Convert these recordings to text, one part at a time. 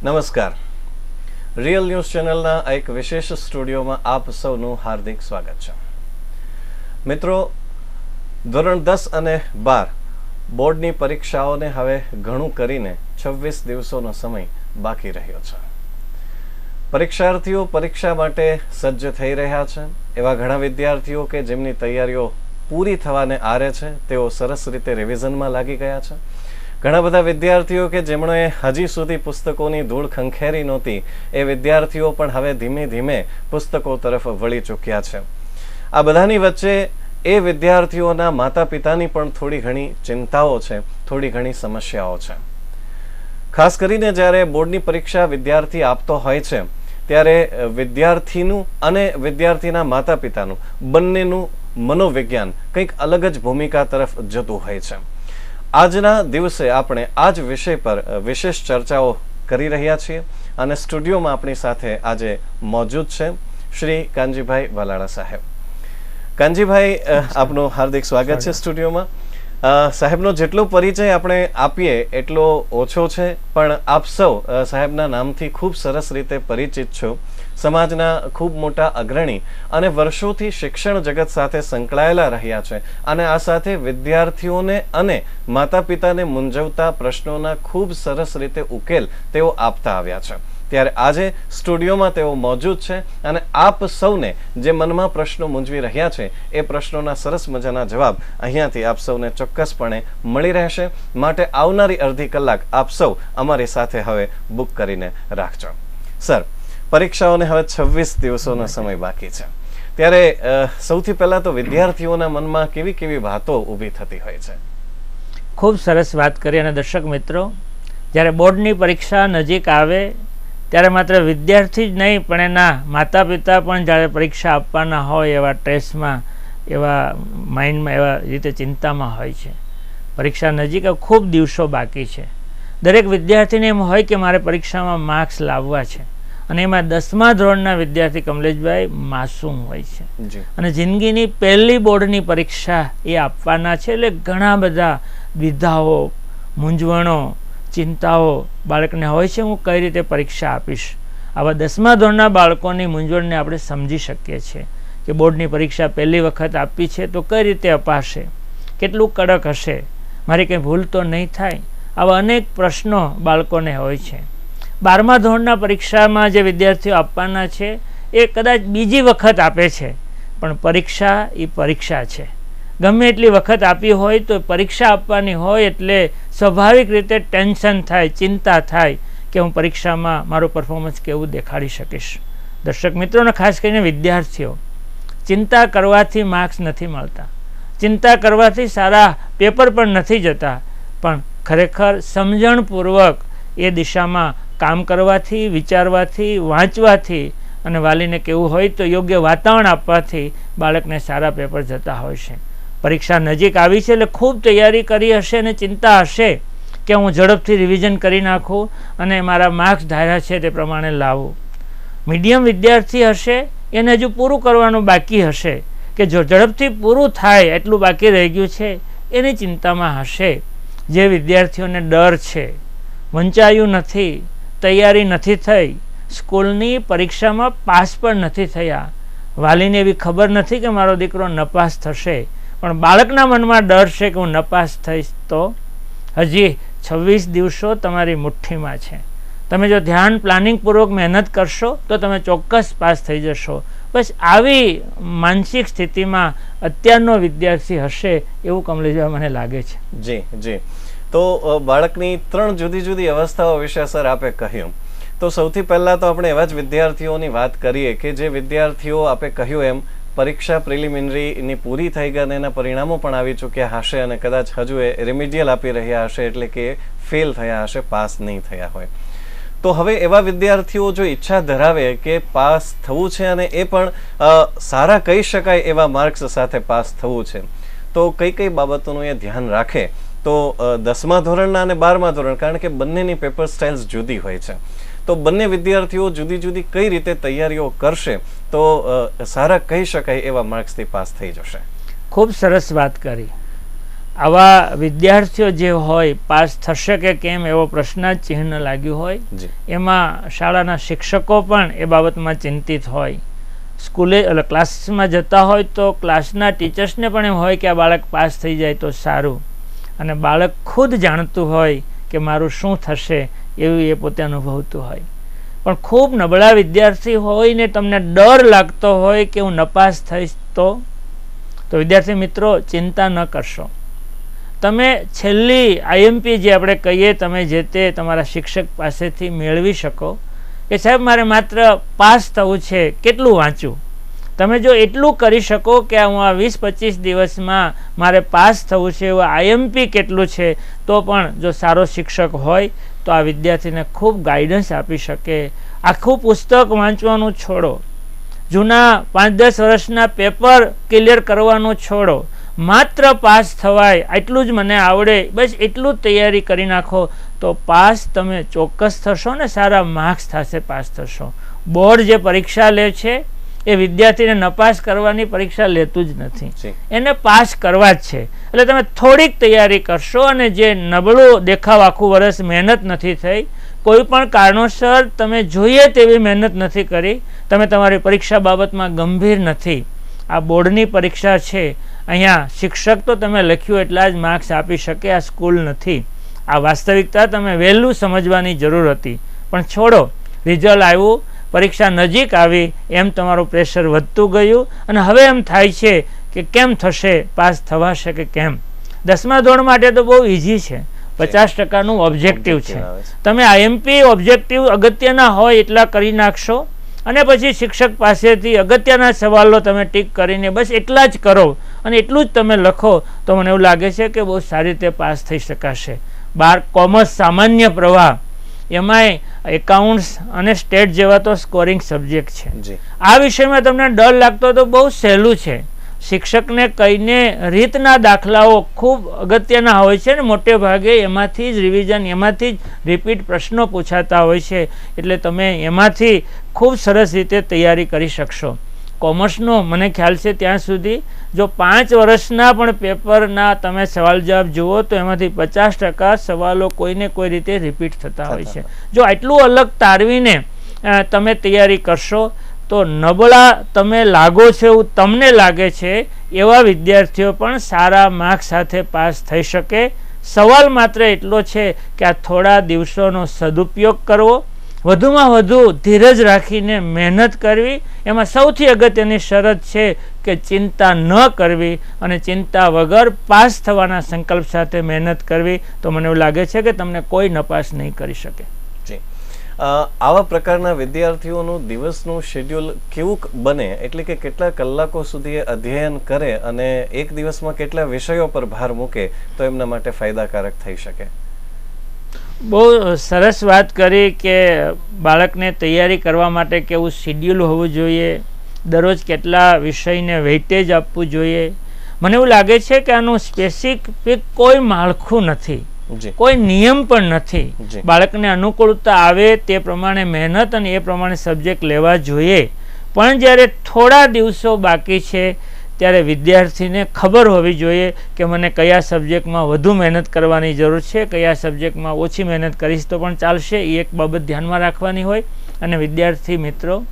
નમસ્કાર. Real news ચેનલના એક વિશેષ સ્ટુડિયોમાં આપ સૌનું હાર્દિક સ્વાગત છે. મિત્રો, ધોરણ 10 અને 12 બોર્ડની પરીક્ષાઓને હવે ઘણું કરીને 26 દિવસોનો સમય બાકી રહ્યો છે. પરીક્ષાર્થીઓ પરીક્ષા માટે સજ્જ થઈ રહ્યા છે. એવા ઘણા વિદ્યાર્થીઓ કે જેમની તૈયારીઓ પૂરી થવાને આરે છે, તેઓ સરસ રીતે રિવિઝનમાં લાગી ગયા છે. ઘણા બધા વિદ્યાર્થીઓ કે જેમણે હજી સુધી પુસ્તકોની ધૂળ ખંખેરી નહોતી, એ વિદ્યાર્થીઓ પણ હવે ધીમે ધીમે પુસ્તકો તરફ વળી ચૂક્યા છે. આ બધાની વચ્ચે એ વિદ્યાર્થીઓના માતા પિતાની પણ થોડી ઘણી ચિંતાઓ છે, થોડી ઘણી સમસ્યાઓ છે. ખાસ કરીને જ્યારે બોર્ડની પરીક્ષા વિદ્યાર્થી આપતો હોય છે ત્યારે વિદ્યાર્થીનું અને વિદ્યાર્થીના માતા પિતાનું બંનેનું મનોવિજ્ઞાન કંઈક અલગ જ ભૂમિકા તરફ જતું હોય છે. આજના દિવસે આપણે આ જ વિષય પર વિશેષ ચર્ચાઓ કરી રહ્યા છીએ અને સ્ટુડિયોમાં આપણી સાથે આજે મોજૂદ છે શ્રી કાનજીભાઈ વાલાળા સાહેબ. કાનજીભાઈ, આપનું હાર્દિક સ્વાગત છે સ્ટુડિયોમાં. સાહેબનો જેટલો પરિચય આપણે આપીએ એટલો ઓછો છે, પણ આપ સૌ સાહેબના નામથી ખૂબ સરસ રીતે પરિચિત છો. સમાજના ખૂબ મોટા અગ્રણી અને વર્ષોથી શિક્ષણ જગત સાથે સંકળાયેલા રહ્યા છે અને આ સાથે વિદ્યાર્થીઓને અને માતા પિતાને મૂંઝવતા પ્રશ્નોના ખૂબ સરસ રીતે ઉકેલ તેઓ આપતા આવ્યા છે. ત્યારે આજે સ્ટુડિયોમાં તેઓ મોજૂદ છે અને આપ સૌને જે મનમાં પ્રશ્નો મૂંઝવી રહ્યા છે એ પ્રશ્નોના સરસ મજાના જવાબ અહીંયાથી આપ સૌને ચોક્કસપણે મળી રહેશે. માટે આવનારી અડધી કલાક આપ સૌ અમારી સાથે હવે બુક કરીને રાખજો. સર, પરીક્ષાઓને હવે 26 દિવસોનો સમય બાકી છે, ત્યારે સૌથી પહેલા તો વિદ્યાર્થીઓના મનમાં કેવી કેવી વાતો ઊભી થતી હોય છે? ખૂબ સરસ વાત કરી. અને દર્શક મિત્રો, જ્યારે બોર્ડની પરીક્ષા નજીક આવે ત્યારે માત્ર વિદ્યાર્થી જ નહીં પણ એના માતા પિતા પણ જ્યારે પરીક્ષા આપવાના હોય એવા સ્ટ્રેસમાં, એવા માઇન્ડમાં, એવા રીતે ચિંતામાં હોય છે. પરીક્ષા નજીક ખૂબ દિવસો બાકી છે. દરેક વિદ્યાર્થીને એમ હોય કે મારે પરીક્ષામાં માર્ક્સ લાવવા છે, અને એમાં 10મા ધોરણના વિદ્યાર્થી કમલેશભાઈ માસૂમ હોય છે અને જિંદગીની પહેલી બોર્ડની પરીક્ષા એ આપવાના છે. એટલે ઘણા બધા દ્વિધાઓ, મૂંઝવણો, ચિંતાઓ બાળકને હોય છે. હું કઈ રીતે પરીક્ષા આપીશ? આવા 10મા ધોરણના બાળકોની મૂંઝવણને આપણે સમજી શકીએ છીએ કે બોર્ડની પરીક્ષા પહેલી વખત આપી છે તો કઈ રીતે અપાશે, કેટલું કડક હશે, મારી કંઈ ભૂલ તો નહીં થાય. આવા અનેક પ્રશ્નો બાળકોને હોય છે. 12મા ધોરણના પરીક્ષામાં જે વિદ્યાર્થીઓ આપવાના છે એ કદાચ બીજી વખત આપે છે, પણ પરીક્ષા એ પરીક્ષા છે. ગમે એટલી વખત આપી હોય તો પરીક્ષા આપવાની હોય એટલે સ્વાભાવિક રીતે ટેન્શન થાય, ચિંતા થાય કે હું પરીક્ષામાં મારું પરફોર્મન્સ કેવું દેખાડી શકીશ. દર્શક મિત્રોને ખાસ કરીને વિદ્યાર્થીઓ, ચિંતા કરવાથી માર્ક્સ નથી મળતા, ચિંતા કરવાથી સારા પેપર પણ નથી જતા, પણ ખરેખર સમજણપૂર્વક એ દિશામાં કામ કરવાથી, વિચારવાથી, વાંચવાથી અને વાલીને કેવું હોય તો યોગ્ય વાતાવરણ આપવાથી બાળકને સારા પેપર જતા હોય છે. પરીક્ષા નજીક આવી છે એટલે ખૂબ તૈયારી કરી હશે અને ચિંતા હશે કે હું ઝડપથી રિવિઝન કરી નાખું અને મારા માર્ક્સ ધાર્યા છે તે પ્રમાણે લાવું. મીડિયમ વિદ્યાર્થી હશે એને હજુ પૂરું કરવાનું બાકી હશે કે જો ઝડપથી પૂરું થાય એટલું બાકી રહી ગયું છે એની ચિંતામાં હશે. જે વિદ્યાર્થીઓને ડર છે, વંચાયું નથી, તૈયારી નથી થઈ, સ્કૂલની પરીક્ષામાં પાસ પણ નથી થયા, વાલીને એવી ખબર નથી કે મારો દીકરો નપાસ થશે, પણ બાળકના મનમાં ડર છે કે હું નપાસ થઈશ, તો હજી 26 દિવસો તમારી મુઠ્ઠીમાં છે. તમે જો ધ્યાન પ્લાનિંગપૂર્વક મહેનત કરશો તો તમે ચોક્કસ પાસ થઈ જશો. બસ આવી માનસિક સ્થિતિમાં અત્યારનો વિદ્યાર્થી હશે એવું કમલેશભાઈ મને લાગે છે. જી જી. તો બાળકની 3 જુદી જુદી અવસ્થાઓ વિશે સર આપે કહ્યું. તો સૌથી પહેલા તો આપણે એવા જ વિદ્યાર્થીઓની વાત કરીએ કે જે વિદ્યાર્થીઓ આપે કહ્યું એમ પરીક્ષા પ્રિલિમિનરીની પૂરી થઈ ગઈ અને એના પરિણામો પણ આવી ચૂક્યા હશે અને કદાચ હજુ એ રિમિડિયલ આપી રહ્યા હશે, એટલે કે ફેલ થયા હશે, પાસ નહીં થયા હોય. તો હવે એવા વિદ્યાર્થીઓ જો ઈચ્છા ધરાવે કે પાસ થવું છે અને એ પણ સારા કહી શકાય એવા માર્ક્સ સાથે પાસ થવું છે, તો કઈ કઈ બાબતોનું એ ધ્યાન રાખે? તો 10મા ધોરણના અને 12મા ધોરણ, કારણ કે બંનેની પેપર સ્ટાઇલ્સ જુદી હોય છે, તો બંને વિદ્યાર્થીઓ જુદી જુદી કઈ રીતે તૈયારીઓ કરશે તો સારા કહી શકાય એવા માર્ક્સથી પાસ થઈ જશે? ખૂબ સરસ વાત કરી. આવા વિદ્યાર્થીઓ જે હોય પાસ થશે કે કેમ એવો પ્રશ્નાર્થ ચિહ્ન લાગ્યું હોય, એમાં શાળાના શિક્ષકો પણ એ બાબતમાં ચિંતિત હોય. સ્કૂલે એટલે ક્લાસીસમાં જતા હોય તો ક્લાસના ટીચર્સને પણ એમ હોય કે આ બાળક પાસ થઈ જાય તો સારું, અને બાળક ખુદ જાણતું હોય કે મારું શું થશે એવું એ પોતે અનુભવતું હોય. પણ ખૂબ નબળા વિદ્યાર્થી હોય ને તમને ડર લાગતો હોય કે હું નપાસ થઈશ તો વિદ્યાર્થી મિત્રો ચિંતા ન કરશો. તમે છેલ્લી આઈએમપી જે આપણે કહીએ તમે જે તે તમારા શિક્ષક પાસેથી મેળવી શકો કે સાહેબ મારે માત્ર પાસ થવું છે, કેટલું વાંચું. તમે જો એટલું કરી શકો કે હું આ 20-25 દિવસમાં મારે પાસ થવું છે એવું આઈએમપી કેટલું છે, તો પણ જો સારો શિક્ષક હોય તો આ વિદ્યાર્થીને ખૂબ ગાઈડન્સ આપી શકે. આખું પુસ્તક વાંચવાનું છોડો, જૂના 5-10 વર્ષના પેપર ક્લિયર કરવાનું છોડો, માત્ર પાસ થવાય એટલું જ મને આવડે બસ એટલું જ તૈયારી કરી નાખો તો પાસ તમે ચોક્કસ થશો ને સારા માર્ક્સ થશે, પાસ થશો. બોર્ડ જે પરીક્ષા લે છે એ વિદ્યાર્થીને નપાસ કરવાની પરીક્ષા લેતું જ નથી, એને પાસ કરવા જ છે. એટલે તમે થોડીક તૈયારી કરશો અને જે નબળું દેખાવ આખું વર્ષ મહેનત નથી થઈ, કોઈ પણ કારણોસર તમે જોઈએ તેવી મહેનત નથી કરી, તમે તમારી પરીક્ષા બાબતમાં ગંભીર નથી, આ બોર્ડની પરીક્ષા છે, અહીંયા શિક્ષક તો તમે લખ્યું એટલા જ માર્ક્સ આપી શકે, આ સ્કૂલ નથી. આ વાસ્તવિકતા તમે વહેલું સમજવાની જરૂર હતી, પણ છોડો. રિઝલ્ટ આવ્યું, પરીક્ષા નજીક આવી એમ તમારું પ્રેશર વધતું ગયું અને હવે એમ થાય છે કે કેમ થશે, પાસ થવાશે કે કેમ. 10મા ધોરણ માટે તો બહુ ઇઝી છે, 50%નું ઓબ્જેક્ટિવ છે. તમે આઈએમપી ઓબ્જેક્ટિવ અગત્યના હોય એટલા કરી નાખશો અને પછી શિક્ષક પાસેથી અગત્યના સવાલો તમે ટીક કરીને બસ એટલા જ કરો અને એટલું જ તમે લખો તો મને એવું લાગે છે કે બહુ સારી રીતે પાસ થઈ શકાશે. 12 કોમર્સ સામાન્ય પ્રવાહ, એમાંય એકાઉન્ટ્સ અને સ્ટેટ જેવા તો સ્કોરિંગ સબ્જેક્ટ છે. આ વિષયમાં તમને ડર લાગતો તો બહુ સહેલું છે. શિક્ષકને કહીને રીતના દાખલાઓ ખૂબ અગત્યના હોય છે ને મોટે ભાગે એમાંથી જ રિવિઝન, એમાંથી જ રિપીટ પ્રશ્નો પૂછાતા હોય છે, એટલે તમે એમાંથી ખૂબ સરસ રીતે તૈયારી કરી શકશો. કોમર્સનો મને ખ્યાલ છે ત્યાં સુધી જો 5 વર્ષના પણ પેપરના તમે સવાલ જવાબ જુઓ તો એમાંથી 50% સવાલો કોઈને કોઈ રીતે રિપીટ થતા હોય છે. જો આટલું અલગ તારવીને તમે તૈયારી કરશો તો નબળા તમે લાગો છો એવું તમને લાગે છે એવા વિદ્યાર્થીઓ પણ સારા માર્ક્સ સાથે પાસ થઈ શકે. સવાલ માત્ર એટલો છે કે આ થોડા દિવસોનો સદુપયોગ કરવો, વધુમાં વધુ ધીરજ રાખીને મહેનત કરવી. એમાં સૌથી અગત્યની શરત છે કે ચિંતા ન કરવી અને ચિંતા વગર પાસ થવાના સંકલ્પ સાથે મહેનત કરવી. તો મને એવું લાગે છે કે તમને કોઈ નપાસ નહીં કરી શકે. આવા પ્રકારના વિદ્યાર્થીઓનું દિવસનું શેડ્યુલ કેવું બને, એટલે કે કેટલા કલાકો સુધી અધ્યયન કરે અને એક દિવસમાં કેટલા વિષયો પર ભાર મૂકે તો એમના માટે ફાયદાકારક થઈ શકે? બહુ સરસ વાત કરી કે બાળકને તૈયારી કરવા માટે કેવું શેડ્યુલ હોવું જોઈએ, દરરોજ કેટલા વિષયને વેઇટેજ આપવું જોઈએ. મને એવું લાગે છે કે આનું સ્પેસિફિક કોઈ માળખું નથી, કોઈ નિયમ પણ નથી. બાળકને અનુકૂળતા આવે તે પ્રમાણે મહેનત અને એ પ્રમાણે સબ્જેક્ટ લેવા જોઈએ. પણ જ્યારે થોડા દિવસો બાકી છે ત્યારે વિદ્યાર્થીને ખબર હોવી જોઈએ કે મને કયા સબ્જેક્ટમાં વધુ મહેનત કરવાની જરૂર છે, કયા સબ્જેક્ટમાં ઓછી મહેનત કરીશ તો પણ ચાલશે. એ એક બાબત ધ્યાનમાં રાખવાની હોય. અને વિદ્યાર્થી મિત્રો,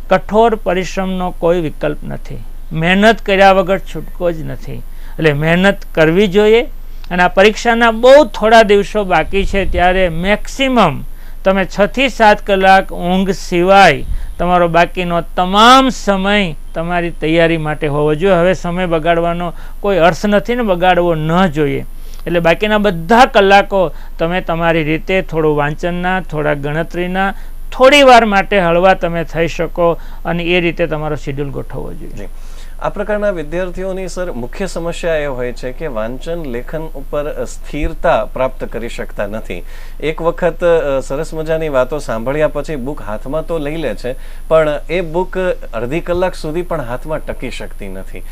કઠોર પરિશ્રમનો કોઈ વિકલ્પ નથી, મહેનત કર્યા વગર છૂટકો જ નથી. એટલે મહેનત કરવી જોઈએ. અને આ પરીક્ષાના બહુ થોડા દિવસો બાકી છે ત્યારે મેક્સિમમ તમે 6 થી 7 કલાક ઊંઘ સિવાય તમારો બાકીનો તમામ સમય તમારી તૈયારી માટે હોવો જોઈએ. હવે સમય બગાડવાનો કોઈ અર્થ નથી ને બગાડવો ન જોઈએ. એટલે બાકીના બધા કલાકો તમે તમારી રીતે થોડું વાંચનના, થોડા ગણતરીના, થોડી વાર માટે હળવા તમે થઈ શકો અને એ રીતે તમારો શેડ્યુલ ગોઠવવો જોઈએ. આ પ્રકારના વિદ્યાર્થીઓની સર મુખ્ય સમસ્યા એ હોય છે કે વાંચન લેખન ઉપર સ્થિરતા પ્રાપ્ત કરી શકતા નથી. એક વખત સરસ મજાની વાતો સાંભળ્યા પછી બુક હાથમાં તો લઈ લે છે, પણ એ બુક અડધી કલાક સુધી પણ હાથમાં ટકી શકતી નથી.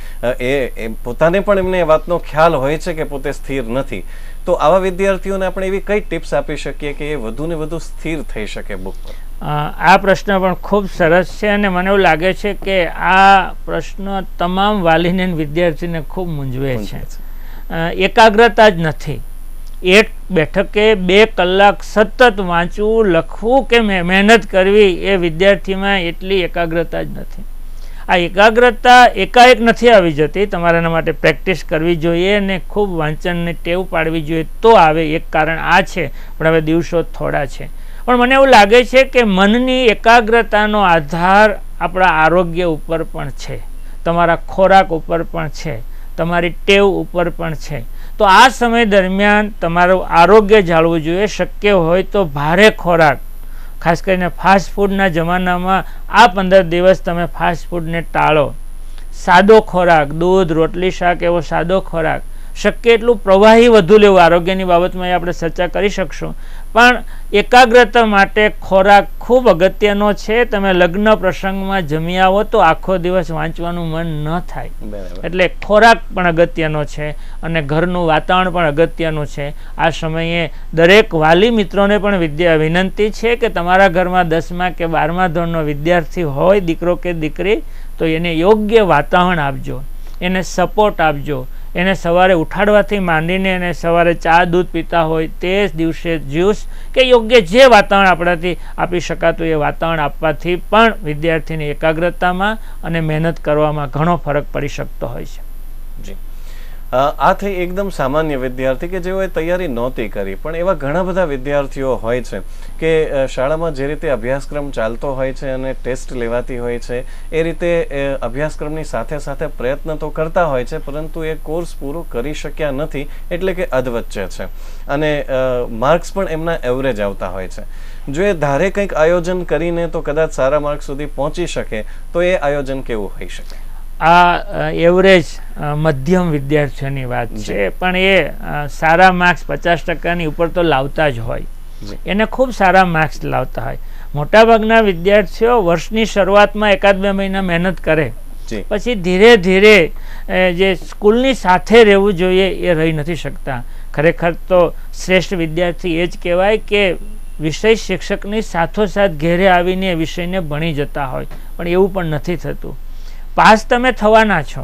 એ પોતાને પણ એમને એ વાતનો ખ્યાલ હોય છે કે પોતે સ્થિર નથી. તો આવા વિદ્યાર્થીઓને આપણે એવી કઈ ટિપ્સ આપી શકીએ કે એ વધુ ને વધુ સ્થિર થઈ શકે બુક પર? આ પ્રશ્ન પણ ખૂબ સરસ છે અને મને એવું લાગે છે કે આ પ્રશ્ન તમામ વાલીને વિદ્યાર્થીને ખૂબ મૂંઝવે છે. એકાગ્રતા જ નથી. એક બેઠકે 2 કલાક સતત વાંચવું, લખવું કે મહેનત કરવી એ વિદ્યાર્થીમાં એટલી એકાગ્રતા જ નથી. આ એકાગ્રતા એકાએક નથી આવી જતી, તમારે એના માટે પ્રેક્ટિસ કરવી જોઈએ અને ખૂબ વાંચનની ટેવ પાડવી જોઈએ તો આવે. એક કારણ આ છે, પણ હવે દિવસો થોડા છે. પણ મને એવું લાગે છે કે મનની એકાગ્રતાનો આધાર આપણા આરોગ્ય ઉપર પણ છે, તમારા ખોરાક ઉપર પણ છે, તમારી ટેવ ઉપર પણ છે. તો આ સમય દરમિયાન તમારું આરોગ્ય જાળવવું જોઈએ. શક્ય હોય તો ભારે ખોરાક, ખાસ કરીને ફાસ્ટ ફૂડના જમાનામાં આ 15 દિવસ તમે ફાસ્ટ ફૂડને ટાળો. સાદો ખોરાક, દૂધ, રોટલી, શાક એવો સાદો ખોરાક, શક્ય એટલું પ્રવાહી વધુ લેવું. આરોગ્યની બાબતમાં આપણે ચર્ચા કરી શકશું, પણ એકાગ્રતા માટે ખોરાક ખૂબ અગત્યનો છે. તમે લગ્ન પ્રસંગમાં જમી આવો તો આખો દિવસ વાંચવાનું મન ન થાય, એટલે ખોરાક પણ અગત્યનો છે અને ઘરનું વાતાવરણ પણ અગત્યનું છે. આ સમયે દરેક વાલી મિત્રોને પણ વિનંતી છે કે તમારા ઘરમાં 10મા કે 12મા ધોરણનો વિદ્યાર્થી હોય, દીકરો કે દીકરી, તો એને યોગ્ય વાતાવરણ આપજો, એને સપોર્ટ આપજો. એને સવારે ઉઠાડવાથી માંડીને એને સવારે ચા દૂધ પીતા હોય તે દિવસે જ્યુસ કે યોગ્ય જે વાતાવરણ આપણાથી આપી શકાતું એ વાતાવરણ આપવાથી પણ વિદ્યાર્થીની એકાગ્રતામાં અને મહેનત કરવામાં ઘણો ફરક પડી શકતો હોય છે. જી, આ થઈ એકદમ સામાન્ય વિદ્યાર્થી કે જેઓએ તૈયારી નહોતી કરી, પણ એવા ઘણા બધા વિદ્યાર્થીઓ હોય છે કે શાળામાં જે રીતે અભ્યાસક્રમ ચાલતો હોય છે અને ટેસ્ટ લેવાતી હોય છે એ રીતે અભ્યાસક્રમની સાથે સાથે પ્રયત્ન તો કરતા હોય છે, પરંતુ એ કોર્સ પૂરો કરી શક્યા નથી, એટલે કે અધવચ્ચે છે અને માર્ક્સ પણ એમના એવરેજ આવતા હોય છે. જો એ ધારે કંઈક આયોજન કરીને તો કદાચ સારા માર્ક સુધી પહોંચી શકે, તો એ આયોજન કેવું હોઈ શકે? આ એવરેજ મધ્યમ વિદ્યાર્થીઓની વાત છે, પણ એ સારા માર્ક્સ 50% ઉપર તો લાવતા જ હોય, એને ખૂબ સારા માર્ક્સ લાવતા હોય. મોટાભાગના વિદ્યાર્થીઓ વર્ષની શરૂઆતમાં 1-2 મહિના મહેનત કરે, પછી ધીરે ધીરે જે સ્કૂલની સાથે રહેવું જોઈએ એ રહી નથી શકતા. ખરેખર તો શ્રેષ્ઠ વિદ્યાર્થી એ જ કહેવાય કે વિષય શિક્ષકની સાથોસાથ ઘેરે આવીને એ વિષયને ભણી જતા હોય, પણ એવું પણ નથી થતું. પાસ તમે થવાના છો,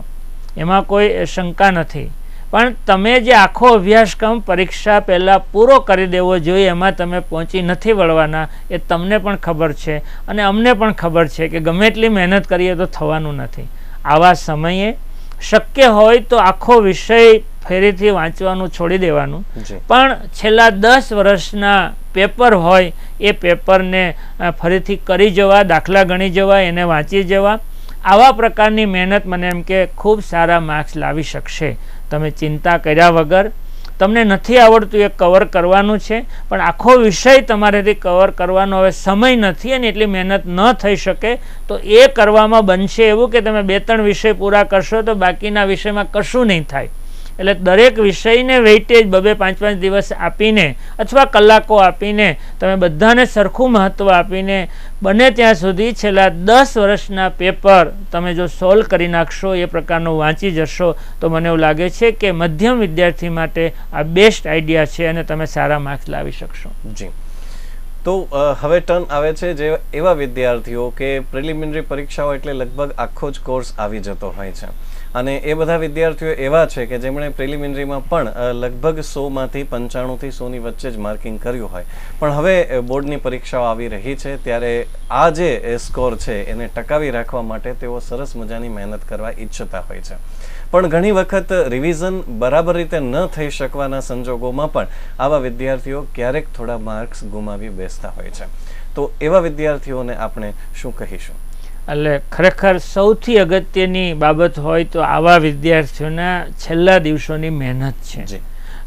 એમાં કોઈ શંકા નથી, પણ તમે જે આખો અભ્યાસક્રમ પરીક્ષા પહેલાં પૂરો કરી દેવો જોઈએ એમાં તમે પહોંચી નથી વળવાના, એ તમને પણ ખબર છે અને અમને પણ ખબર છે કે ગમે એટલી મહેનત કરીએ તો થવાનું નથી. આવા સમયે શક્ય હોય તો આખો વિષય ફરીથી વાંચવાનું છોડી દેવાનું, પણ છેલ્લા 10 વર્ષના પેપર હોય એ પેપરને ફરીથી કરી જવા, દાખલા ગણી જવા, એને વાંચી જવા. આવા પ્રકારની મહેનત મને એમ કે ખૂબ સારા માર્ક્સ લાવી શકશે. તમે ચિંતા કર્યા વગર, તમને નથી આવડતું એ કવર કરવાનું છે, પણ આખો વિષય તમારેથી કવર કરવાનો હવે સમય નથી અને એટલી મહેનત ન થઈ શકે, તો એ કરવામાં બનશે એવું કે તમે 2-3 વિષય પૂરા કરશો તો બાકીના વિષયમાં કશું નહીં થાય. એટલે દરેક વિષયને વેઇટેજ 2-5 દિવસ આપીને અથવા કલાકો આપીને તમે બધાને સરખું મહત્વ આપીને બને ત્યાં સુધી છેલ્લા 10 વર્ષના પેપર તમે જો સોલ્વ કરી નાખશો, એ પ્રકારનું વાંચી જશો, તો મને એવું લાગે છે કે મધ્યમ વિદ્યાર્થી માટે આ બેસ્ટ આઈડિયા છે અને તમે સારા માર્ક્સ લાવી શકશો. જી, તો હવે ટર્ન આવે છે જે એવા વિદ્યાર્થીઓ કે પ્રિલિમિનરી પરીક્ષાઓ એટલે લગભગ આખો જ કોર્સ આવી જતો હોય છે, અને એ બધા વિદ્યાર્થીઓ એવા છે કે જેમણે પ્રિલિમિનરીમાં પણ લગભગ 100માંથી 95થી 100ની વચ્ચે જ માર્કિંગ કર્યું હોય, પણ હવે બોર્ડની પરીક્ષાઓ આવી રહી છે ત્યારે આ જે સ્કોર છે એને ટકાવી રાખવા માટે તેઓ સરસ મજાની મહેનત કરવા ઈચ્છતા હોય છે, પણ ઘણી વખત રિવિઝન બરાબર રીતે ન થઈ શકવાના સંજોગોમાં પણ આવા વિદ્યાર્થીઓ ક્યારેક થોડા માર્ક્સ ગુમાવી બેસતા હોય છે. તો એવા વિદ્યાર્થીઓને આપણે શું કહીશું? એટલે ખરેખર સૌથી અગત્યની બાબત હોય તો આવા વિદ્યાર્થીઓના છેલ્લા દિવસોની મહેનત છે.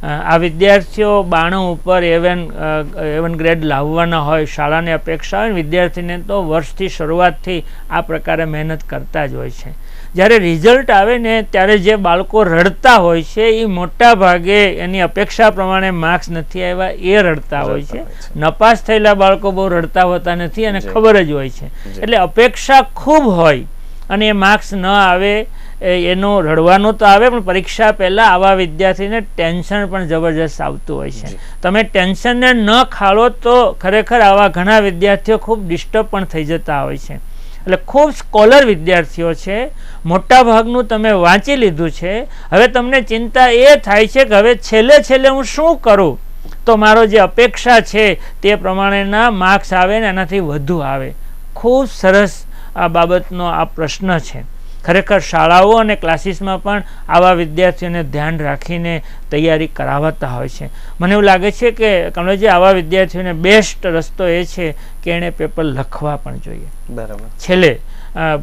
આ વિદ્યાર્થીઓ 92 ઉપર એવન ગ્રેડ લાવવાના હોય, શાળાની અપેક્ષા હોય, વિદ્યાર્થીને તો વર્ષથી શરૂઆતથી આ પ્રકારે મહેનત કરતા જ હોય છે. જ્યારે રિઝલ્ટ આવે ને ત્યારે જે બાળકો રડતા હોય છે એ મોટા ભાગે એની અપેક્ષા પ્રમાણે માર્ક્સ નથી આવ્યા એ રડતા હોય છે. નપાસ થયેલા બાળકો બહુ રડતા હોતા નથી અને ખબર જ હોય છે. એટલે અપેક્ષા ખૂબ હોય અને એ માર્ક્સ ન આવે એનો રડવાનો તો આવે, પણ પરીક્ષા પહેલા આવા વિદ્યાર્થીને ટેન્શન પણ જબરજસ્ત આવતું હોય છે. તમે ટેન્શનને ન ખાળો તો ખરેખર આવા ઘણા વિદ્યાર્થીઓ ખૂબ ડિસ્ટર્બ પણ થઈ જતા હોય છે. એટલે ખૂબ સ્કોલર વિદ્યાર્થીઓ છે, મોટા ભાગનું તમે વાંચી લીધું છે. હવે તમને ચિંતા એ થાય છે કે હવે છેલ્લે છેલ્લે હું શું કરું તો મારો જે અપેક્ષા છે તે પ્રમાણેના માર્ક્સ આવે ને એનાથી વધુ આવે. ખૂબ સરસ આ બાબતનો આ પ્રશ્ન છે. ખરેખર શાળાઓ અને ક્લાસીસમાં પણ આવા વિદ્યાર્થીઓને ધ્યાન રાખીને તૈયારી કરાવતા હોય છે. મને એવું લાગે છે કે કમલેશજી, આવા વિદ્યાર્થીઓને બેસ્ટ રસ્તો એ છે કે એણે પેપર લખવા પણ જોઈએ. બરાબર. છેલ્લે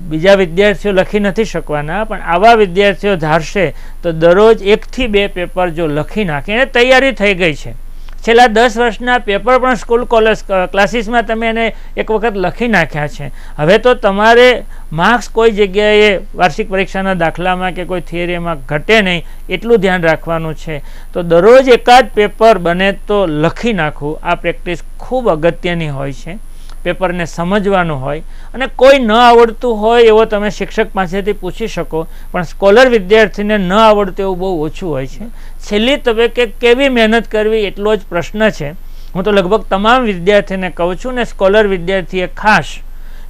બીજા વિદ્યાર્થીઓ લખી નથી શકવાના, પણ આવા વિદ્યાર્થીઓ ધારશે તો દરરોજ 1 થી 2 પેપર જો લખી નાખે, એને તૈયારી થઈ ગઈ છે. છેલ્લા 10 વર્ષના પેપર પણ સ્કૂલ કોલેજ ક્લાસીસમાં તમે એને એક વખત લખી નાખ્યા છે. હવે તો તમારે માર્ક્સ કોઈ જગ્યાએ વાર્ષિક પરીક્ષાના દાખલામાં કે કોઈ થિયરીમાં ઘટે નહીં એટલું ધ્યાન રાખવાનું છે. તો દરરોજ એકાદ પેપર બને તો લખી નાખવું, આ પ્રેક્ટિસ ખૂબ અગત્યની હોય છે. પેપરને સમજવાનું હોય, અને કોઈ ન આવડતું હોય એવો તમે શિક્ષક પાસેથી પૂછી શકો, પણ સ્કોલર વિદ્યાર્થીને ન આવડતું એવું બહુ ઓછું હોય છે. છેલ્લી તબક્કે કેવી મહેનત કરવી એટલો જ પ્રશ્ન છે. હું તો લગભગ તમામ વિદ્યાર્થીને કહું છું, ને સ્કોલર વિદ્યાર્થીએ ખાસ,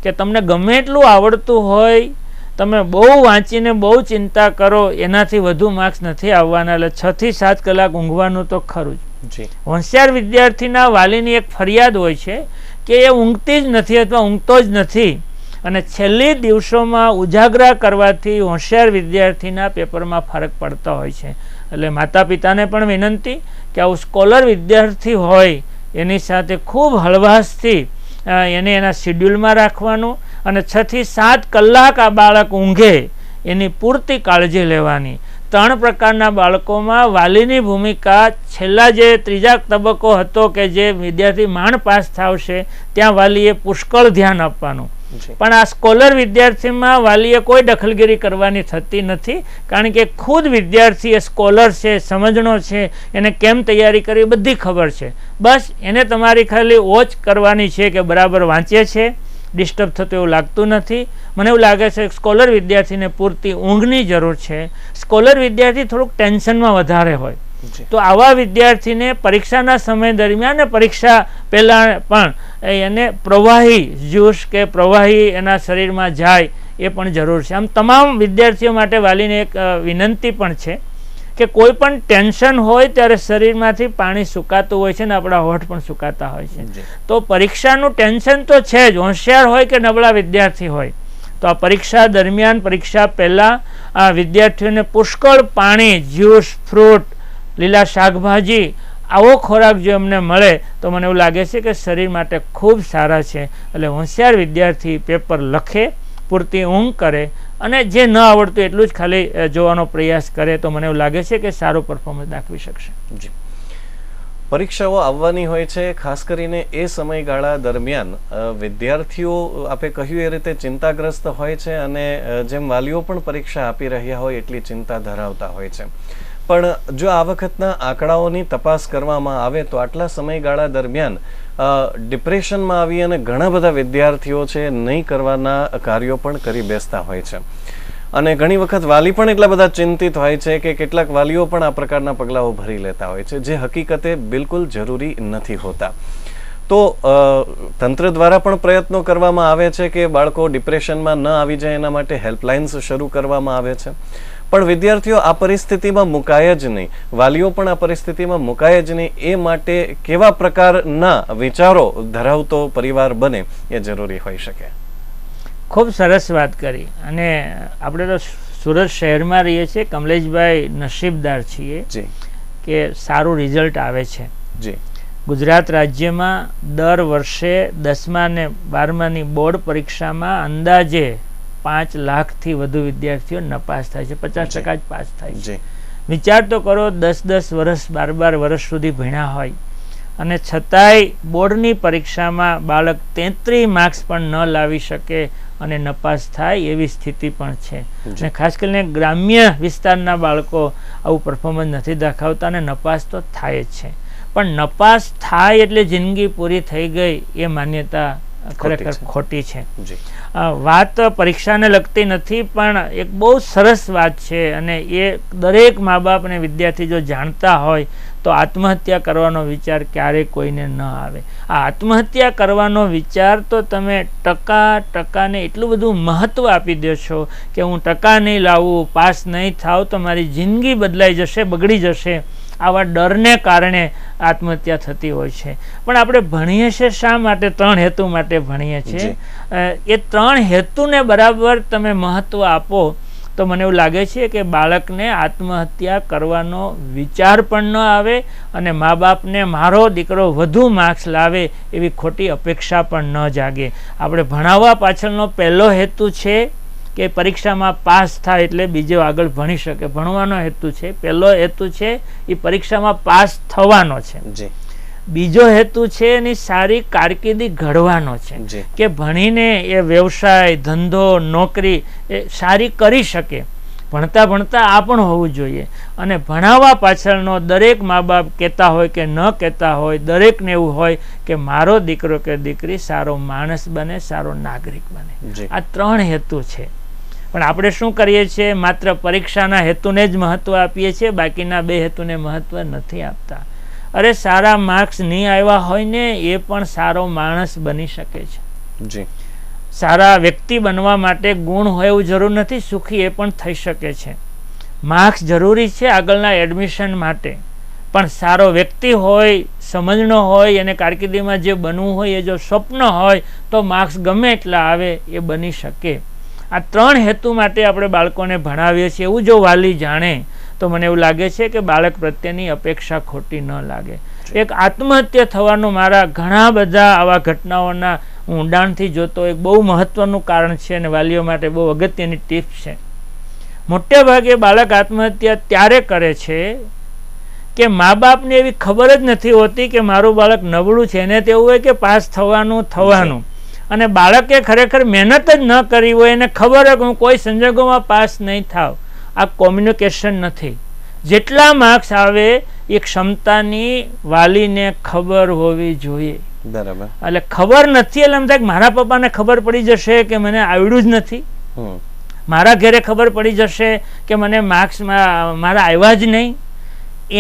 કે તમને ગમે એટલું આવડતું હોય, તમે બહુ વાંચીને બહુ ચિંતા કરો એનાથી વધુ માર્ક્સ નથી આવવાના. એટલે 6 થી 7 કલાક ઊંઘવાનું તો ખરું જ. હોશિયાર વિદ્યાર્થીના વાલીની એક ફરિયાદ હોય છે કે એ ઊંઘતી જ નથી અથવા ઊંઘતો જ નથી, અને છેલ્લી દિવસોમાં ઉજાગરા કરવાથી હોશિયાર વિદ્યાર્થીના પેપરમાં ફરક પડતો હોય છે. એટલે માતા પિતાને પણ વિનંતી કે આવું સ્કોલર વિદ્યાર્થી હોય એની સાથે ખૂબ હળવાશથી એને એના શિડ્યુલમાં રાખવાનું, અને 6 થી 7 કલાક આ બાળક ઊંઘે એની પૂરતી કાળજી લેવાની. 3 પ્રકારના બાળકોમાં વાલીની ભૂમિકા, છેલ્લા જે 3જા તબક્કો હતો કે જે વિદ્યાર્થી માંડ પાસ થાવશે ત્યાં વાલીએ પુષ્કળ ધ્યાન આપવાનું. પણ આ સ્કોલર વિદ્યાર્થીમાં વાલીએ કોઈ દખલગીરી કરવાની થતી નથી, કારણ કે ખુદ વિદ્યાર્થી એ સ્કોલર છે, સમજણો છે, એને કેમ તૈયારી કરવી બધી ખબર છે. બસ એને તમારી ખાલી વોચ કરવાની છે કે બરાબર વાંચે છે, ડિસ્ટર્બ થતું એવું લાગતું નથી. મને એવું લાગે છે કે સ્કોલર વિદ્યાર્થીને પૂરતી ઊંઘની જરૂર છે. સ્કોલર વિદ્યાર્થી થોડુંક ટેન્શનમાં વધારે હોય, તો આવા વિદ્યાર્થીને પરીક્ષાના સમય દરમિયાન ને પરીક્ષા પહેલાં પણ એને પ્રવાહી જ્યુસ કે પ્રવાહી એના શરીરમાં જાય એ પણ જરૂર છે. આમ તમામ વિદ્યાર્થીઓ માટે વાલીને એક વિનંતી પણ છે કે કોઈ પણ ટેન્શન હોય ત્યારે શરીરમાંથી પાણી સુકાતું હોય છે ને આપણા હોઠ પણ સુકાતા હોય છે. તો પરીક્ષાનું ટેન્શન તો છે જ, હોશિયાર હોય કે નબળા વિદ્યાર્થી હોય. તો આ પરીક્ષા દરમિયાન, પરીક્ષા પહેલાં આ વિદ્યાર્થીઓને પુષ્કળ પાણી, જ્યુસ, ફ્રૂટ, લીલા શાકભાજી, આવો ખોરાક જો એમને મળે તો મને એવું લાગે છે કે શરીર માટે ખૂબ સારા છે. એટલે હોશિયાર વિદ્યાર્થી પેપર લખે, પૂરતી ઊંઘ કરે, અને જે ન આવડતું એટલું જ ખાલી જોવાનો પ્રયાસ કરે તો મને એવું લાગે છે કે સારું પરફોર્મન્સ દાખવી શકશે. જી, પરીક્ષાઓ આવવાની હોય છે, ખાસ કરીને એ સમયગાળા દરમિયાન વિદ્યાર્થીઓ આપે કહ્યું એ રીતે ચિંતાગ્રસ્ત હોય છે, અને જેમ વાલીઓ પણ પરીક્ષા આપી રહ્યા હોય એટલી ચિંતા ધરાવતા હોય છે. પણ જો આ વખતના આંકડાઓની તપાસ કરવામાં આવે તો આટલા સમયગાળા દરમિયાન ડિપ્રેશનમાં આવી અને ઘણા બધા વિદ્યાર્થીઓ છે નહીં કરવાના કાર્યો પણ કરી બેસતા હોય છે. અને ઘણી વખત વાલી પણ એટલા બધા ચિંતિત હોય છે કે કેટલાક વાલીઓ પણ આ પ્રકારના પગલાઓ ભરી લેતા હોય છે, જે હકીકતે બિલકુલ જરૂરી નથી હોતા. તો તંત્ર દ્વારા પણ પ્રયત્નો કરવામાં આવે છે કે બાળકો ડિપ્રેશનમાં ન આવી જાય એના માટે હેલ્પલાઇન્સ શરૂ કરવામાં આવે છે. પણ વિદ્યાર્થીઓ આ પરિસ્થિતિમાં મુકાય જ નહીં, વાલીઓ પણ આ પરિસ્થિતિમાં મુકાય જ નહીં, એ માટે કેવા પ્રકારના વિચારો ધરાવતો પરિવાર બને એ જરૂરી હોઈ શકે. ખૂબ સરસ વાત કરી. અને આપણે તો સુરત શહેરમાં રહીએ છીએ, કમલેશભાઈ નસીબદાર છીએ કે સારું રિઝલ્ટ આવે છે. જી, ગુજરાત રાજ્યમાં દર વર્ષે 10મા અને 12માની બોર્ડ પરીક્ષામાં અંદાજે 5 લાખથી વધુ વિદ્યાર્થીઓ નપાસ થાય છે, 50% જ પાસ થાય છે. વિચાર તો કરો, 10-10 વર્ષ, 12-12 વર્ષ સુધી ભણ્યા હોય અને છતાંય બોર્ડની પરીક્ષામાં બાળક 33 માર્ક્સ પણ ન લાવી શકે અને નપાસ થાય એવી સ્થિતિ પણ છે. અને ખાસ કરીને ગ્રામ્ય વિસ્તારના બાળકો આવું પરફોર્મન્સ નથી દાખવતા અને નપાસ તો થાય જ છે. પણ નપાસ થાય એટલે જિંદગી પૂરી થઈ ગઈ એ માન્યતા ખરેખર ખોટી છે. વાત પરીક્ષાને લગતી નથી, પણ એક બહુ સરસ વાત છે, અને એ દરેક મા બાપ અને વિદ્યાર્થી જો જાણતા હોય તો આત્મહત્યા કરવાનો વિચાર ક્યારેય કોઈને ન આવે. આ આત્મહત્યા કરવાનો વિચાર તો તમે ટકાને એટલું બધું મહત્ત્વ આપી દો છો કે હું ટકા નહીં લાવું, પાસ નહીં થાવ તો મારી જિંદગી બદલાઈ જશે, બગડી જશે. આવા ડરને કારણે આત્મહત્યા થતી હોય છે. પણ આપણે ભણીએ છીએ શા માટે? 3 હેતુ માટે ભણીએ છીએ. એ 3 હેતુને બરાબર તમે મહત્ત્વ આપો તો મને એવું લાગે છે કે બાળકને આત્મહત્યા કરવાનો વિચાર પણ ન આવે અને મા બાપને મારો દીકરો વધુ માર્ક્સ લાવે એવી ખોટી અપેક્ષા પણ ન જાગે. આપણે ભણાવવા પાછળનો પહેલો હેતુ છે કે પરીક્ષામાં પાસ થાય એટલે બીજો આગળ ભણી શકે. ભણવાનો હેતુ છે, પહેલો હેતુ છે એ પરીક્ષામાં પાસ થવાનો છે. બીજો હેતુ છે એની સારી કારકિર્દી ઘડવાનો છે કે ભણીને એ વ્યવસાય, ધંધો, નોકરી એ સારી કરી શકે. ભણતા ભણતા આ પણ હોવું જોઈએ. અને ભણાવવા પાછળનો દરેક મા બાપ કહેતા હોય કે ન કહેતા હોય, દરેકને એવું હોય કે મારો દીકરો કે દીકરી સારો માણસ બને, સારો નાગરિક બને. આ 3 હેતુ છે. પણ આપણે શું કરીએ છીએ? માત્ર પરીક્ષાના હેતુને જ મહત્વ આપીએ છીએ, બાકીના 2 હેતુને મહત્વ નથી આપતા. અરે સારા માર્ક્સ નહીં આવ્યા હોય ને એ પણ સારો માણસ બની શકે છે. સારા વ્યક્તિ બનવા માટે ગુણ હોય એવું જરૂર નથી, સુખી એ પણ થઈ શકે છે. માર્ક્સ જરૂરી છે આગળના એડમિશન માટે, પણ સારો વ્યક્તિ હોય, સમજણો હોય, એને કારકિર્દીમાં જે બનવું હોય એ જો સ્વપ્ન હોય તો માર્ક્સ ગમે એટલા આવે એ બની શકે. આ 3 હેતુ માટે આપણે બાળકોને ભણાવીએ છીએ. એવું જો વાલી જાણે તો મને એવું લાગે છે કે બાળક પ્રત્યેની અપેક્ષા ખોટી ન લાગે. એક આત્મહત્યા થવાનું મારા ઘણા બધા આવા ઘટનાઓના ઊંડાણથી જોતો એક બહુ મહત્વનું કારણ છે અને વાલીઓ માટે બહુ અગત્યની ટિપ્સ છે. મોટે ભાગે બાળક આત્મહત્યા ત્યારે કરે છે કે મા બાપને એવી ખબર જ નથી હોતી કે મારું બાળક નબળું છે. એને તો એવું હોય કે પાસ થવાનું અને બાળકે ખરેખર મહેનત જ ન કરી હોય, એને ખબર હોય કે હું કોઈ સંજોગોમાં પાસ નહીં થાવ. આ કોમ્યુનિકેશન નથી. જેટલા માર્ક્સ આવે એ ક્ષમતાની વાલીને ખબર હોવી જોઈએ. બરાબર. એટલે ખબર નથી એટલે એમ થાય કે મારા પપ્પાને ખબર પડી જશે કે મને આવડ્યું જ નથી, મારા ઘરે ખબર પડી જશે કે મને માર્ક્સ મારા આવ્યા જ નહીં.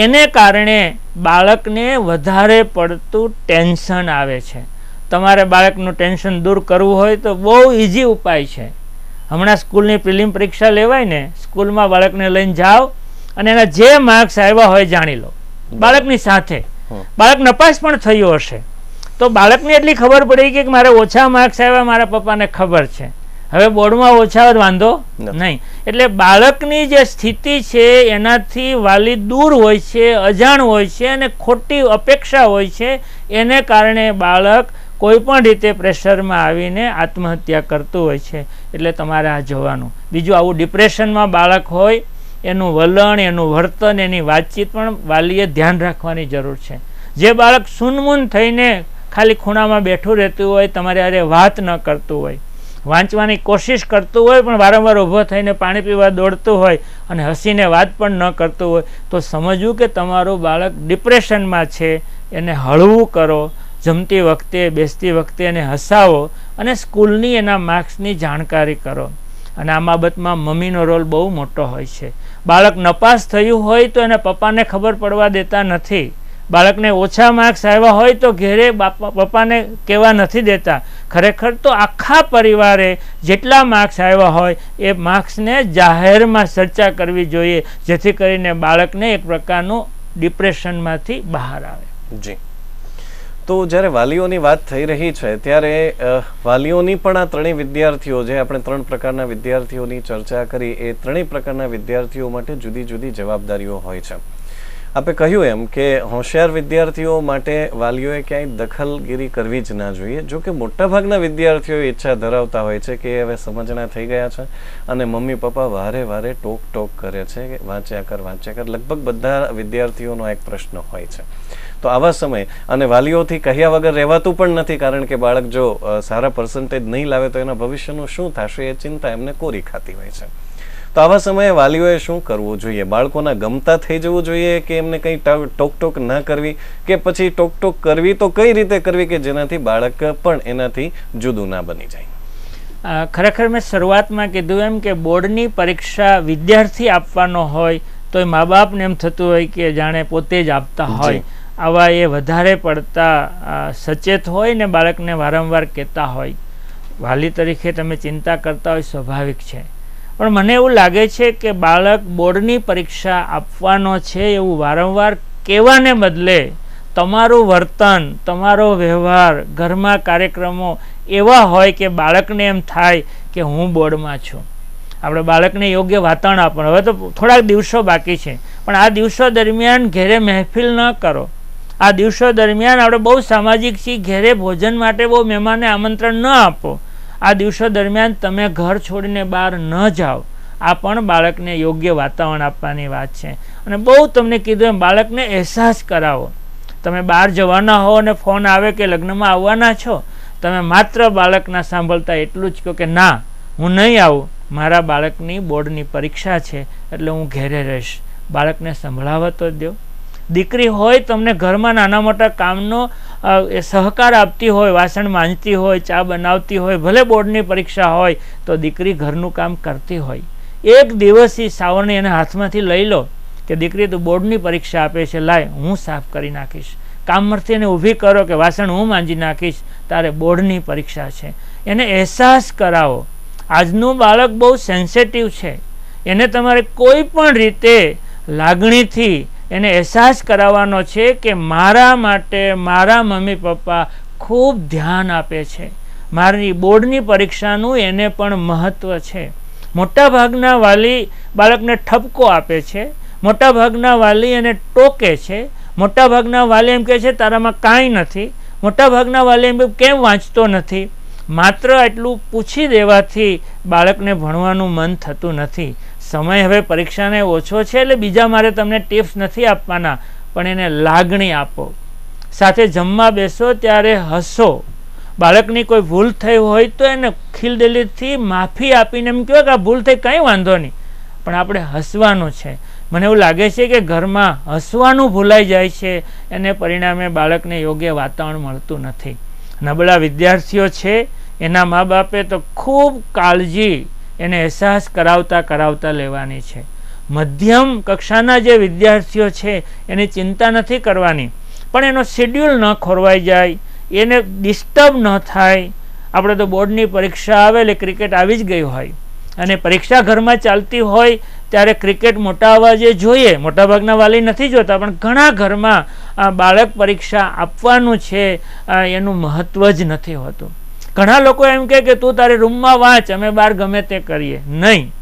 એને કારણે બાળકને વધારે પડતું ટેન્શન આવે છે. તમારે બાળકનું ટેન્શન દૂર કરવું હોય તો બહુ ઇઝી ઉપાય છે. હમણાં સ્કૂલની પ્રિલિમ પરીક્ષા લેવાય ને, સ્કૂલમાં બાળકને લઈને જાઓ અને એના જે માર્ક્સ આવ્યા હોય જાણી લો બાળકની સાથે. બાળક નપાસ પણ થયું હશે તો બાળકને એટલી ખબર પડી કે મારે ઓછા માર્ક્સ આવ્યા, મારા પપ્પાને ખબર છે, હવે બોર્ડમાં ઓછા વાંધો નહીં. એટલે બાળકની જે સ્થિતિ છે એનાથી વાલી દૂર હોય છે, અજાણ હોય છે અને ખોટી અપેક્ષા હોય છે. એને કારણે બાળક કોઈ પણ રીતે પ્રેશરમાં આવીને આત્મહત્યા કરતું હોય છે. એટલે તમારે આ જોવાનું. બીજું, આવું ડિપ્રેશનમાં બાળક હોય એનું વલણ, એનું વર્તન, એની વાતચીત પણ વાલીએ ધ્યાન રાખવાની જરૂર છે. જે બાળક સૂનમૂન થઈને ખાલી ખૂણામાં બેઠું રહેતું હોય, તમારે અરે વાત ન કરતું હોય, વાંચવાની કોશિશ કરતું હોય પણ વારંવાર ઊભો થઈને પાણી પીવા દોડતું હોય અને હસીને વાત પણ ન કરતું હોય તો સમજવું કે તમારું બાળક ડિપ્રેશનમાં છે. એને હળવું કરો. જમતી વખતે, બેસતી વખતે એને હસાવો અને સ્કૂલની એના માર્ક્સની જાણકારી કરો. અને આ બાબતમાં મમ્મીનો રોલ બહુ મોટો હોય છે. બાળક નપાસ થયું હોય તો એને પપ્પાને ખબર પડવા દેતા નથી. બાળકને ઓછા માર્ક્સ આવ્યા હોય તો ઘેરે પપ્પાને કહેવા નથી દેતા. ખરેખર તો આખા પરિવારે જેટલા માર્ક્સ આવ્યા હોય એ માર્ક્સને જાહેરમાં ચર્ચા કરવી જોઈએ, જેથી કરીને બાળકને એક પ્રકારનું ડિપ્રેશનમાંથી બહાર આવે. જી. તો જ્યારે વાલીઓની વાત થઈ રહી છે ત્યારે વાલીઓની પણ આ 3 વિદ્યાર્થીઓ, જે આપણે 3 પ્રકારના વિદ્યાર્થીઓની ચર્ચા કરી, એ 3 પ્રકારના વિદ્યાર્થીઓ માટે જુદી જુદી જવાબદારીઓ હોય છે. આપણે કહ્યું એમ કે હોશિયાર વિદ્યાર્થીઓ માટે વાલીઓએ ક્યાંય દખલગીરી કરવી જ ના જોઈએ. જો કે મોટાભાગના વિદ્યાર્થીઓ ઈચ્છા ધરાવતા હોય છે કે હવે સમજણા થઈ ગયા છે અને મમ્મી પપ્પા વારે વારે ટોક કરે છે કે વાંચ્યા કર. લગભગ બધા વિદ્યાર્થીઓનો એક પ્રશ્ન હોય છે. તો આવા સમય અને વાલીઓથી કહ્યા વગર રહેવાતું પણ નથી, કારણ કે બાળક જો સારા પર્સન્ટેજ નહીં લાવે તો એના ભવિષ્યનું શું થશે એ ચિંતા એમને કોરી ખાતી હોય છે. તો આવા સમયે વાલીઓએ શું કરવું જોઈએ? બાળકોના ગમતા થઈ જવું જોઈએ કે એમને કંઈ ટોક ના કરવી, કે પછી ટોક કરવી તો કઈ રીતે કરવી કે જેનાથી બાળક પણ એનાથી જુદું ના બની જાય? ખરેખર મેં શરૂઆતમાં કીધું એમ કે બોર્ડની પરીક્ષા વિદ્યાર્થી આપવાનો હોય તો એ મા બાપને એમ થતું હોય કે જાણે પોતે જ આપતા હોય. આવા એ વધારે પડતા સચેત હોય ને બાળકને વારંવાર કહેતા હોય. વાલી તરીકે તમે ચિંતા કરતા હોય, સ્વાભાવિક છે. પણ મને એવું લાગે છે કે બાળક બોર્ડની પરીક્ષા આપવાનો છે એવું વારંવાર કહેવાને બદલે તમારું વર્તન, તમારો વ્યવહાર, ઘરમાં કાર્યક્રમો એવા હોય કે બાળકને એમ થાય કે હું બોર્ડમાં છું. આપણે બાળકને યોગ્ય વાતાવરણ આપવાનું. હવે તો થોડાક દિવસો બાકી છે, પણ આ દિવસો દરમિયાન ઘેરે મહેફિલ ન કરો. આ દિવસો દરમિયાન આપણે બહુ સામાજિક છીએ, ઘેરે ભોજન માટે બહુ મહેમાનને આમંત્રણ ન આપો. આ દિવસો દરમિયાન તમે ઘર છોડીને બહાર ન જાઓ. આ પણ બાળકને યોગ્ય વાતાવરણ આપવાની વાત છે. અને બહુ તમને કીધું એમ બાળકને અહેસાસ કરાવો. તમે બહાર જવાના હો અને ફોન આવે કે લગ્નમાં આવવાના છો, તમે માત્ર બાળકના સાંભળતા એટલું જ કહો કે ના, હું નહીં આવું, મારા બાળકની બોર્ડની પરીક્ષા છે એટલે હું ઘેરે રહીશ. બાળકને સંભળાવવા તો દો. દીકરી હોય તમને ઘરમાં નાના મોટા કામનો સહકાર આપતી હોય, વાસણ માંજતી હોય, ચા બનાવતી હોય, ભલે બોર્ડની પરીક્ષા હોય તો દીકરી ઘરનું કામ કરતી હોય. એક દિવસથી સાવરણી એને હાથમાંથી લઈ લો કે દીકરી તું બોર્ડની પરીક્ષા આપે છે, લાય હું સાફ કરી નાખીશ. કામમાંથી એને ઊભી કરો કે વાસણ હું માંજી નાખીશ, તારે બોર્ડની પરીક્ષા છે. એને અહેસાસ કરાવો. આજનું બાળક બહુ સેન્સિટિવ છે. એને તમારે કોઈ પણ રીતે લાગણીથી એને અહેસાસ કરાવવાનો છે કે મારા માટે મારા મમ્મી પપ્પા ખૂબ ધ્યાન આપે છે. મારી બોર્ડની પરીક્ષાનું એને પણ મહત્ત્વ છે. મોટાભાગના વાલી બાળકને ઠપકો આપે છે. મોટાભાગના વાલી એને ટોકે છે. મોટાભાગના વાલી એમ કહે છે તારામાં કાંઈ નથી. મોટાભાગના વાલી એમ કેમ વાંચતો નથી. માત્ર એટલું પૂછી દેવાથી બાળકને ભણવાનું મન થતું નથી. સમય હવે પરીક્ષાને ઓછો છે એટલે બીજા મારે તમને ટિપ્સ નથી આપવાના, પણ એને લાગણી આપો. સાથે જમવા બેસો ત્યારે હસો. બાળકની કોઈ ભૂલ થઈ હોય તો એને ખિલદિલીથી માફી આપીને એમ કહો કે આ ભૂલ થઈ, કંઈ વાંધો નહીં, પણ આપણે હસવાનું છે. મને એવું લાગે છે કે ઘરમાં હસવાનું ભૂલાઈ જાય છે, એને પરિણામે બાળકને યોગ્ય વાતાવરણ મળતું નથી. નબળા વિદ્યાર્થીઓ છે એના મા બાપે તો ખૂબ કાળજી એને અહેસાસ કરાવતા લેવાની છે. મધ્યમ કક્ષાના જે વિદ્યાર્થીઓ છે એની ચિંતા નથી કરવાની, પણ એનો શેડ્યુલ ન ખોરવાઈ જાય, એને ડિસ્ટર્બ ન થાય. આપણે તો બોર્ડની પરીક્ષા આવે એટલે ક્રિકેટ આવી જ ગઈ હોય અને પરીક્ષા ઘરમાં ચાલતી હોય ત્યારે ક્રિકેટ મોટા અવાજે જોઈએ. મોટાભાગના વાલી નથી જોતા, પણ ઘણા ઘરમાં બાળક પરીક્ષા આપવાનું છે એનું મહત્વ જ નથી હોતું. ઘણા લોકો એમ કે તું તારે રૂમમાં વાંચ, અમે બહાર ગમે તે કરીએ. નહીં,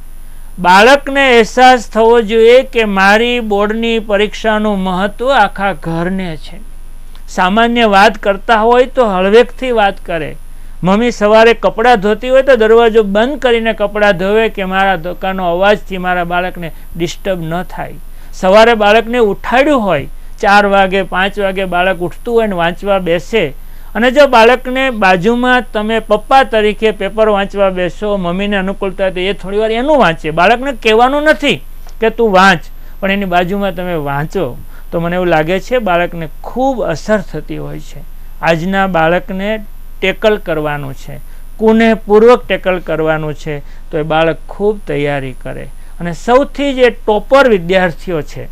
બાળકને અહેસાસ થવો જોઈએ કે મારી બોર્ડની પરીક્ષાનું મહત્વ આખા ઘરને છે. સામાન્ય વાત કરતા હોય તો હળવેકથી વાત કરે. મમ્મી સવારે કપડાં ધોતી હોય તો દરવાજો બંધ કરીને કપડાં ધોવે કે મારા ધોકાનો અવાજથી મારા બાળકને ડિસ્ટર્બ ન થાય. સવારે બાળકને ઉઠાડ્યું હોય 4 વાગે 5 વાગે બાળક ઉઠતું હોય ને વાંચવા બેસે, અને જો બાળકને બાજુમાં તમે પપ્પા તરીકે પેપર વાંચવા બેસો, મમ્મીને અનુકૂળતા તો એ થોડી વાર એનું વાંચે. બાળકને કહેવાનું નથી કે તું વાંચ, પણ એની બાજુમાં તમે વાંચો તો મને એવું લાગે છે બાળકને ખૂબ અસર થતી હોય છે. આજના બાળકને ટેકલ કરવાનું છે, કુનેહપૂર્વક ટેકલ કરવાનું છે, તો એ બાળક ખૂબ તૈયારી કરે. અને સૌથી જે ટોપર વિદ્યાર્થીઓ છે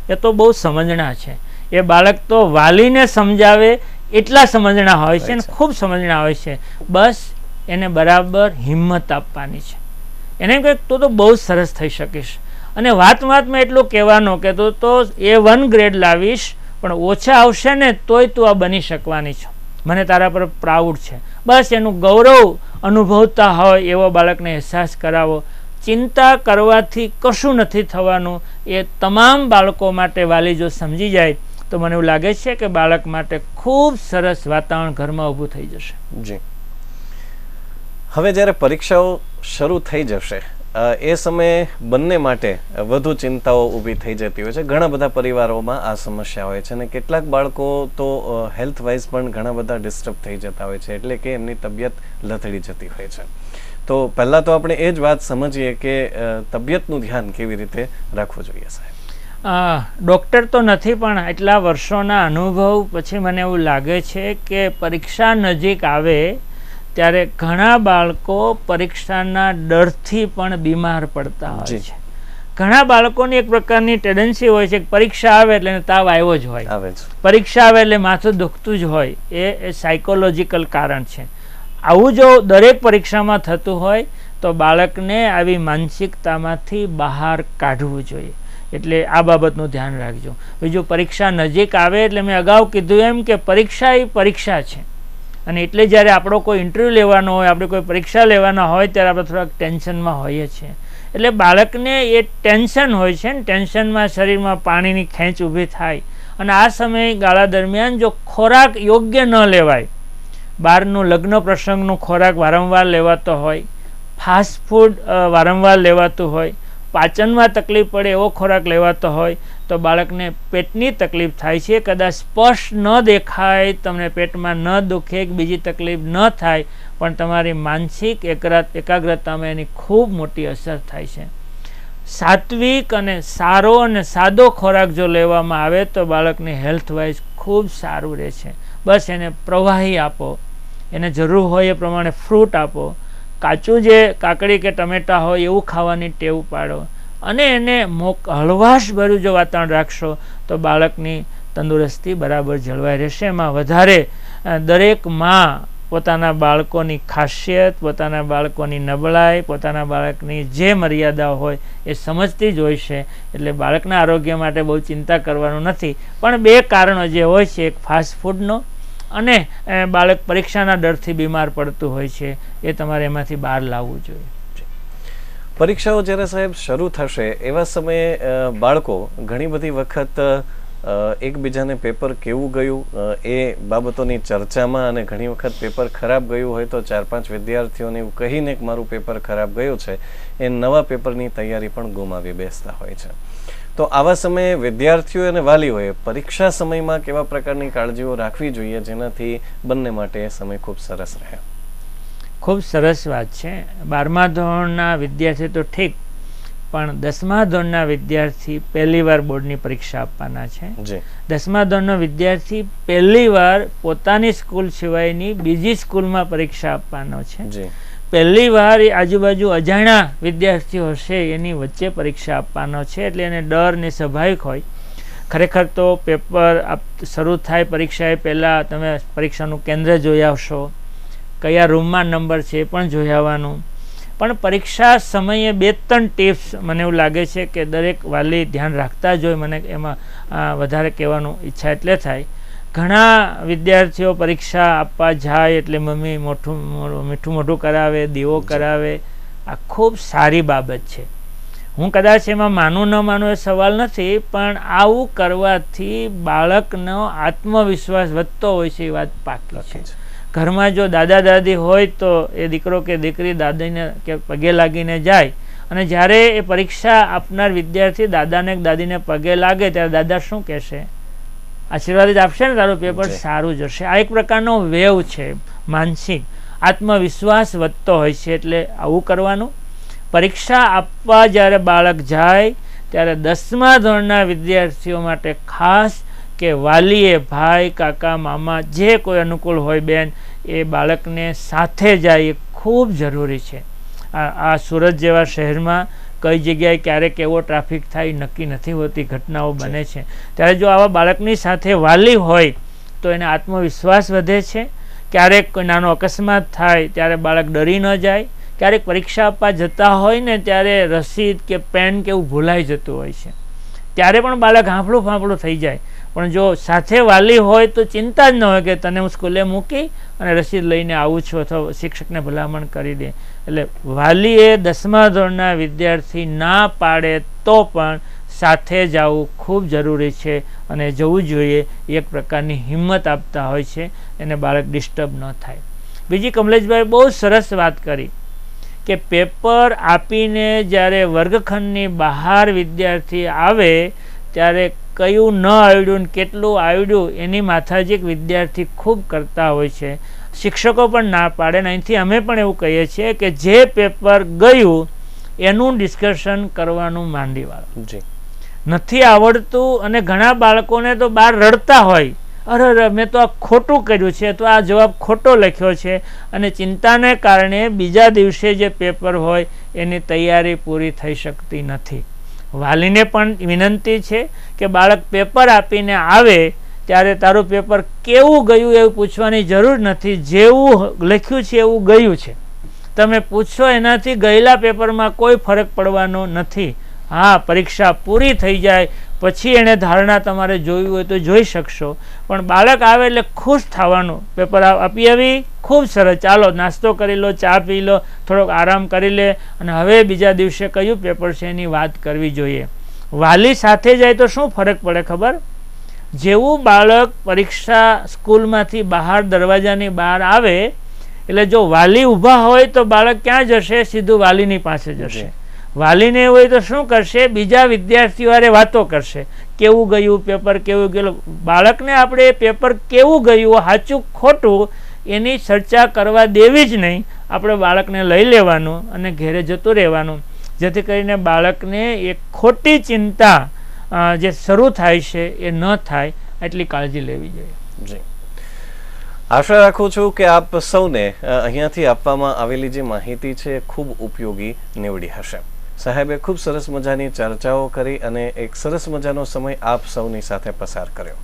એ તો બહુ સમજણા છે. એ બાળક તો વાલીને સમજાવે એટલા સમજણા હોય છે ને ખૂબ સમજણા હોય છે. બસ એને બરાબર હિંમત આપવાની છે. એને એમ કહે તું તો બહુ સરસ થઈ શકીશ. અને વાતમાં એટલું કહેવાનું કે તું તો A1 ગ્રેડ લાવીશ, પણ ઓછા આવશે ને તોય તું આ બની શકવાની છો. મને તારા પર પ્રાઉડ છે. બસ એનું ગૌરવ અનુભવતા હોય એવો બાળકને અહેસાસ કરાવો. ચિંતા કરવાથી કશું નથી થવાનું. એ તમામ બાળકો માટે વાલી જો સમજી જાય તો મને એવું લાગે છે કે બાળક માટે ખૂબ સરસ વાતાવરણ ઘરમાં ઊભું થઈ જશે. જી, હવે જ્યારે પરીક્ષાઓ શરૂ થઈ જશે એ સમયે બંને માટે વધુ ચિંતાઓ ઊભી થઈ જતી હોય છે. ઘણા બધા પરિવારોમાં આ સમસ્યા હોય છે અને કેટલાક બાળકો તો હેલ્થ વાઇઝ પણ ઘણા બધા ડિસ્ટર્બ થઈ જતા હોય છે, એટલે કે એમની તબિયત લથડી જતી હોય છે. તો પહેલાં તો આપણે એ જ વાત સમજીએ કે તબિયતનું ધ્યાન કેવી રીતે રાખવું જોઈએ સાહેબ. ડૉક્ટર તો નથી, પણ એટલા વર્ષોના અનુભવ પછી મને એવું લાગે છે કે પરીક્ષા નજીક આવે ત્યારે ઘણા બાળકો પરીક્ષાના ડરથી પણ બીમાર પડતા હોય છે. ઘણા બાળકોની એક પ્રકારની ટેન્ડન્સી હોય છે કે પરીક્ષા આવે એટલે એને તાવ આવ્યો જ હોય, આવે છે. પરીક્ષા આવે એટલે માથું દુખતું જ હોય. એ સાયકોલોજીકલ કારણ છે. આવું જો દરેક પરીક્ષામાં થતું હોય તો બાળકને આવી માનસિકતામાંથી બહાર કાઢવું જોઈએ. એટલે આ બાબતનું ધ્યાન રાખજો. બીજું, પરીક્ષા નજીક આવે એટલે મેં અગાઉ કીધું એમ કે પરીક્ષા એ પરીક્ષા છે, અને એટલે જ્યારે આપણો કોઈ ઇન્ટરવ્યૂ લેવાનો હોય, આપણે કોઈ પરીક્ષા લેવાના હોય ત્યારે આપણે થોડાક ટેન્શનમાં હોઈએ છીએ. એટલે બાળકને એ ટેન્શન હોય છે ને, ટેન્શનમાં શરીરમાં પાણીની ખેંચ ઊભી થાય, અને આ સમયગાળા દરમિયાન જો ખોરાક યોગ્ય ન લેવાય, બહારનું લગ્ન પ્રસંગનું ખોરાક વારંવાર લેવાતો હોય, ફાસ્ટ ફૂડ વારંવાર લેવાતું હોય, પાચનમાં તકલીફ પડે એવો ખોરાક લેવાતો હોય તો બાળકને પેટની તકલીફ થાય છે. કદાચ સ્પષ્ટ ન દેખાય, તમને પેટમાં ન દુખે કે બીજી તકલીફ ન થાય, પણ તમારી માનસિક એકાગ્રતામાં એની ખૂબ મોટી અસર થાય છે. સાત્વિક અને સારો અને સાદો ખોરાક જો લેવામાં આવે તો બાળકની હેલ્થ વાઇઝ ખૂબ સારું રહે છે. બસ એને પ્રવાહી આપો, એને જરૂર હોય એ પ્રમાણે ફ્રૂટ આપો, કાચું જે કાકડી કે ટમેટા હોય એવું ખાવાની ટેવ પાડો, અને એને હળવાશભર્યું જો વાતાવરણ રાખશો તો બાળકની તંદુરસ્તી બરાબર જળવાઈ રહેશે. એમાં વધારે દરેક માં પોતાના બાળકોની ખાસિયત, પોતાના બાળકોની નબળાઈ, પોતાના બાળકની જે મર્યાદાઓ હોય એ સમજતી જ હોય છે. એટલે બાળકના આરોગ્ય માટે બહુ ચિંતા કરવાનું નથી. પણ બે કારણો જે હોય છે, એક ફાસ્ટ ફૂડનો અને બાળક પરીક્ષાના ડરથી બીમાર પડતું હોય છે, એ તમારે એમાંથી બહાર લાવવું જોઈએ. પરીક્ષાઓ જ્યારે સાહેબ શરૂ થશે એવા સમયે બાળકો ઘણી બધી વખત એકબીજાને પેપર કેવું ગયું એ બાબતોની ચર્ચામાં, અને ઘણી વખત પેપર ખરાબ ગયું હોય તો 4-5 વિદ્યાર્થીઓને એવું કહીને કે મારું પેપર ખરાબ ગયું છે, એ નવા પેપરની તૈયારી પણ ગુમાવી બેસતા હોય છે. તો આવા સમયે વિદ્યાર્થીઓ અને વાલીઓએ પરીક્ષા સમયમાં કેવા પ્રકારની કાળજીઓ રાખવી જોઈએ જેનાથી બંને માટે એ સમય ખૂબ સરસ રહે? ખૂબ સરસ વાત છે. 12મા ધોરણના વિદ્યાર્થી તો ઠીક, પણ 10મા ધોરણના વિદ્યાર્થી પહેલી વાર બોર્ડની પરીક્ષા આપવાના છે. 10મા ધોરણનો વિદ્યાર્થી પહેલી વાર પોતાની સ્કૂલ સિવાયની બીજી સ્કૂલમાં પરીક્ષા આપવાનો છે. પહેલી વાર આજુબાજુ અજાણ્યા વિદ્યાર્થીઓ હશે એની વચ્ચે પરીક્ષા આપવાનો છે. એટલે એને ડર ને સ્વાભાવિક હોય. ખરેખર તો પેપર શરૂ થાય પરીક્ષા એ પહેલાં તમે પરીક્ષાનું કેન્દ્ર જોઈ આવશો, કયા રૂમમાં નંબર છે એ પણ જોઈ આવવાનું. પણ પરીક્ષા સમયે 2-3 ટિપ્સ મને એવું લાગે છે કે દરેક વાલી ધ્યાન રાખતા જ હોય. મને એમાં વધારે કહેવાનું ઈચ્છા એટલે થાય, ઘણા વિદ્યાર્થીઓ પરીક્ષા આપવા જાય એટલે મમ્મી મીઠું મોઢું કરાવે, દીવો કરાવે. આ ખૂબ સારી બાબત છે. હું કદાચ એમાં માનું ન માનું એ સવાલ નથી, પણ આવું કરવાથી બાળકનો આત્મવિશ્વાસ વધતો હોય છે એ વાત પાકી છે. ઘરમાં જો દાદા દાદી હોય તો એ દીકરો કે દીકરી દાદીને કે પગે લાગીને જાય, અને જ્યારે એ પરીક્ષા આપનાર વિદ્યાર્થી દાદાને દાદીને પગે લાગે ત્યારે દાદા શું કહેશે? આશીર્વાદ જ આપશે ને, તારું પેપર સારું જશે. આ એક પ્રકારનો વેવ છે, માનસિક આત્મવિશ્વાસ વધતો હોય છે. એટલે આવું કરવાનું. પરીક્ષા આપવા જ્યારે બાળક જાય ત્યારે 10મા ધોરણના વિદ્યાર્થીઓ માટે ખાસ કે વાલીએ ભાઈ, કાકા, મામા જે કોઈ અનુકૂળ હોય બેન, એ બાળકને સાથે જાય એ ખૂબ જરૂરી છે. આ સુરત જેવા શહેરમાં કઈ જગ્યાએ ક્યારેક એવો ટ્રાફિક થાય નક્કી નથી હોતી, ઘટનાઓ બને છે. ત્યારે જો આવા બાળકની સાથે વાલી હોય તો એને આત્મવિશ્વાસ વધે છે. ક્યારેક કોઈ નાનો અકસ્માત થાય ત્યારે બાળક ડરી ન જાય. ક્યારેક પરીક્ષા આપવા જતા હોય ને ત્યારે રસીદ કે પેન કે એવું ભૂલાઈ જતું હોય છે, ત્યારે પણ બાળક હાંફળું ફાંફળું થઈ જાય. પણ જો સાથે વાલી હોય તો ચિંતા જ ન હોય કે તને હું સ્કૂલે મૂકી અને રસીદ લઈને આવું છું, અથવા શિક્ષકને ભલામણ કરી દે. એટલે વાલીએ 10મા ધોરણના વિદ્યાર્થી ના પાડે તો પણ સાથે જવું ખૂબ જરૂરી છે, અને જવું જોઈએ. એક પ્રકારની હિંમત આપતા હોય છે, એને બાળક ડિસ્ટર્બ ન થાય. બીજી કમલેશભાઈ બહુ સરસ વાત કરી કે પેપર આપીને જ્યારે વર્ગખંડની બહાર વિદ્યાર્થી આવે ત્યારે કયું ન આવડ્યું ને કેટલું આવડ્યું એની માથાજીક વિદ્યાર્થી ખૂબ કરતા હોય છે. શિક્ષકો પણ ના પાડે. અહીંથી અમે પણ એવું કહીએ છીએ કે જે પેપર ગયું એનું ડિસ્કશન કરવાનું માંડી વાળું. નથી આવડતું અને ઘણા બાળકોને તો બહાર રડતા હોય, અરે મેં તો આ ખોટું કર્યું છે, તો આ જવાબ ખોટો લખ્યો છે, અને ચિંતાને કારણે બીજા દિવસે જે પેપર હોય એની તૈયારી પૂરી થઈ શકતી નથી. વાલીને પણ વિનંતી છે કે બાળક પેપર આપીને આવે ત્યારે તારું પેપર કેવું ગયું એવું પૂછવાની જરૂર નથી, જેવું લખ્યું છે એવું ગયું છે. તમે પૂછશો એનાથી ગયેલા પેપરમાં કોઈ ફરક પડવાનો નથી. હા, પરીક્ષા પૂરી થઈ જાય પછી એને ધારણા તમારે જોયું હોય તો જોઈ શકશો, પણ બાળક આવે એટલે ખુશ થવાનું. પેપર આપી આવી, ખૂબ સરસ, ચાલો નાસ્તો કરી લો, ચા પી લો, થોડોક આરામ કરી લે, અને હવે બીજા દિવસે કયું પેપર છે એની વાત કરવી જોઈએ. વાલી સાથે જાય તો શું ફરક પડે ખબર? જેવું બાળક પરીક્ષા સ્કૂલમાંથી બહાર દરવાજાની બહાર આવે એટલે જો વાલી ઊભા હોય તો બાળક ક્યાં જશે? સીધું વાલીની પાસે જશે. વાલીને હોય તો શું કરશે? બીજા વિદ્યાર્થીઓ હારે વાતો કરશે, કેવું ગયું પેપર, કેવું ગયું. બાળકને આપણે પેપર કેવું ગયું, સાચું ખોટું એની ચર્ચા કરવા દેવી જ નહીં. આપણે બાળકને લઈ લેવાનું અને ઘેરે જતું રહેવાનું, જેથી કરીને બાળકને એક ખોટી ચિંતા જે શરૂ થાય છે એ ન થાય, એટલી કાળજી લેવી જોઈએ. જી, આશા રાખું છું કે આપ સૌને અહીંયાથી આપવામાં આવેલી જે માહિતી છે એ ખૂબ ઉપયોગી નીવડી હશે. સાહેબે ખૂબ સરસ મજાની ચર્ચાઓ કરી અને એક સરસ મજાનો સમય આપ સૌની સાથે પસાર કર્યો.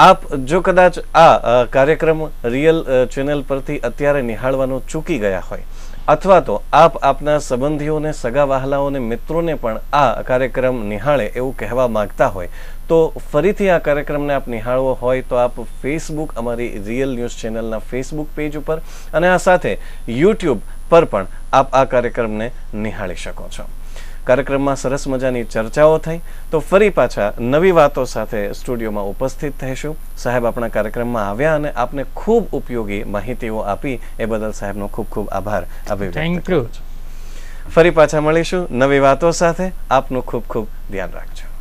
આપ જો કદાચ આ કાર્યક્રમ રિયલ ચેનલ પરથી અત્યારે નિહાળવાનું ચૂકી ગયા હોય, અથવા તો આપ આપના સંબંધીઓને, સગા વહાલાઓને, મિત્રોને પણ આ કાર્યક્રમ નિહાળે એવું કહેવા માંગતા હોય તો ફરીથી આ કાર્યક્રમને આપ નિહાળવો હોય તો આપ ફેસબુક, અમારી રિયલ ન્યૂઝ ચેનલના ફેસબુક પેજ ઉપર અને આ સાથે યુટ્યુબ પર પણ આપ આ કાર્યક્રમને નિહાળી શકો છો. કાર્યક્રમમાં સરસ મજાની ચર્ચાઓ થઈ, તો ફરી પાછા નવી વાતો સાથે સ્ટુડિયોમાં ઉપસ્થિત થઈશું. સાહેબ આપણા કાર્યક્રમમાં આવ્યા અને આપને ખૂબ ઉપયોગી માહિતીઓ આપી એ બદલ સાહેબનો ખૂબ ખૂબ આભાર અભિવ્યક્ત કરું છું. ફરી પાછા મળીશું નવી વાતો સાથે. આપનું ખૂબ ખૂબ ધ્યાન રાખજો.